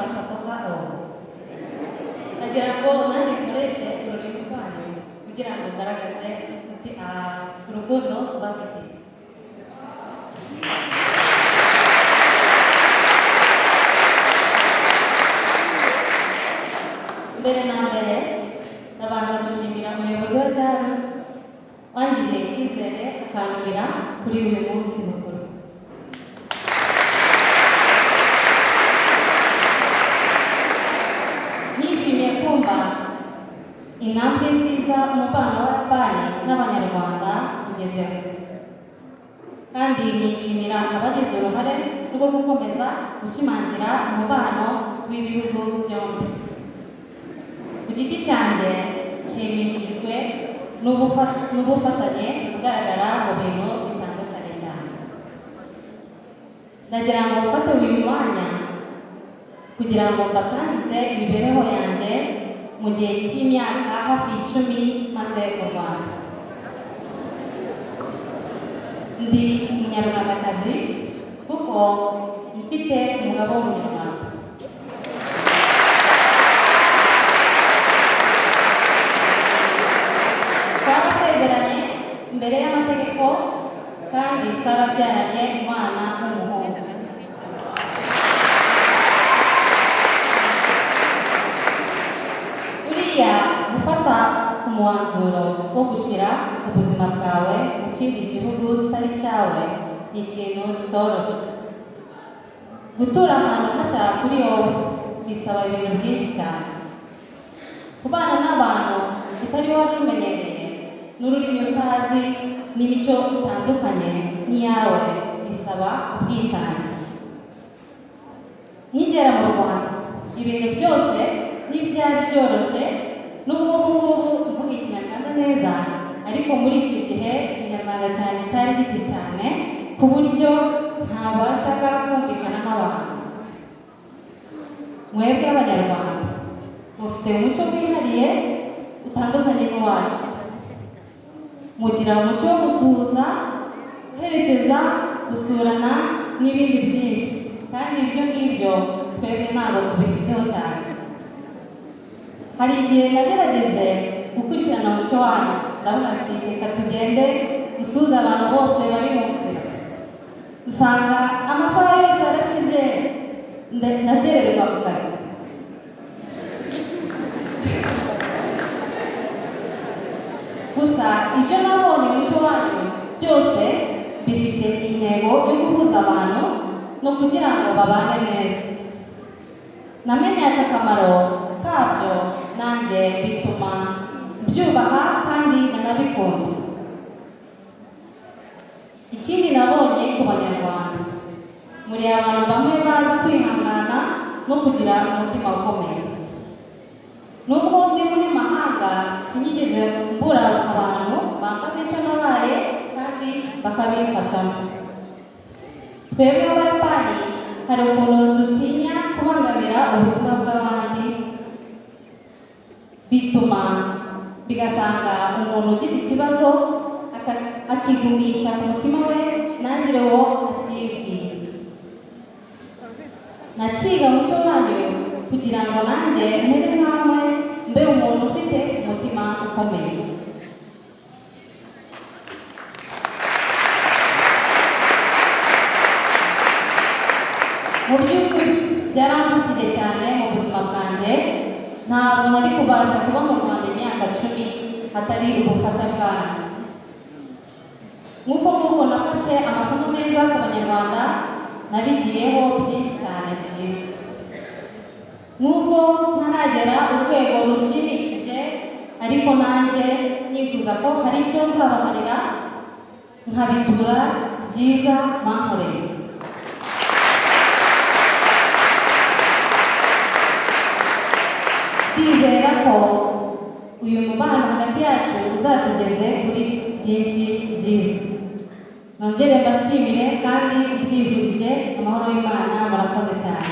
masatoka o nagira ngo nanjye nkoreshe ururimi rwanyu kugira ngo ngaragaze urukundo bafite. Mbere na mbere ndabanza gushimira umuyobozi wa cyaro wangiriye icyizere akantumira kuri uyu munsi mukuru. Nishimiye kumva intambwe nziza umubano w'Abayapani n'Abanyarwanda ugezeho, kandi nishimira abagize uruhare rwo gukomeza gushimangira umubano w'ibihugu byombi. Ku giti cyanjye nshimishijwe n'ubufatanye bugaragara mu bintu bitandukanye cyane. Ndagira ngo mfate uyu mwanya kugira ngo mbasangize imibereho yanjye mu gihe cy'imyaka hafi 10 maze mu Rwanda. Ndi umunyarwandakazi kuko mfite umugabo w'umunyarwanda. Twasezeranye imbere y'amategeko kandi twarabyaranye umwana w'umuhungu. Uriya gufata umwanzuro wo gushyira ubuzima bwawe mu kindi gihugu kitari cyawe ni ikintu kitoroshye. Gutura ahantu hashya kuri wowe bisaba ibintu byinshi cyane. Kubana n'abantu utari wari umenyereye n'ururimi utazi n'imico itandukanye n'iyawe bisaba ubwitange. Nkigera mu Rwanda ibintu byose ntibyari byoroshye, nubwo ubu mvuga Ikinyarwanda neza, ariko muri iki gihe Ikinyarwanda cyane cyari giti cyane ku buryo ntabashaga kumvikana n'abantu. Mwebwe Abanyarwanda mufite umuco wihariye utandukanye n'uwacu. Mugira umuco wo gusuhuza, guherekeza, gusurana n'ibindi byinshi, kandi ibyo ngibyo twebwe ntabwo tubifiteho cyane. Hari igihe nagerageje gukurikirana umuco wanyu, ndavuga ati reka tugende dusuhuze abantu bose bari mu nzira. Nsanga amasaha yose arashize ndakererwa ku kazi. Gusa ibyo nabonye mu muco wanyu byose bifite intego yo guhuza abantu no kugira ngo babane neza. Namenye akamaro kabyo, nanjye bituma mbyubaha kandi nanabikunda. Ikindi nabonye ku Banyarwanda, muri abantu bamwe bazi kwihangana no kugira umutima ukomeye. Nubwo ndi muri mahanga sinigeze mbura abantu bambaze icyo nabaye kandi bakabimfashamo. Twebwe Abayapani hari ukuntu dutinya kubangamira ubuzima bw'abandi, bituma bigasanga umuntu ugize ikibazo akigumisha ku mutima we ntagire uwo akibwira. Nakiga muco wanyu kugira ngo nanjye mere nkamwe mbe umuntu ufite umutima ukomeye. Mu by'ukuri byaramfashije cyane mu buzima bwanjye. Ntabwo nari kubasha kuba mu Rwanda imyaka 10 hatari ubufasha bwanyu. Nk'uko nafashe amasomo meza ku Banyarwanda, nabigiyeho byinshi cyane byiza. Nubwo ntaragera urwego rushimishije, ariko nanjye nifuza ko hari icyo nzabamarira nkabitura byiza bankoreye. Ndizera ko uyu mubano hagati yacu uzatugeze kuri byinshi byiza. Nongere mbashimire kandi mbyifurije amahoro y'Imana. Murakoze cyane.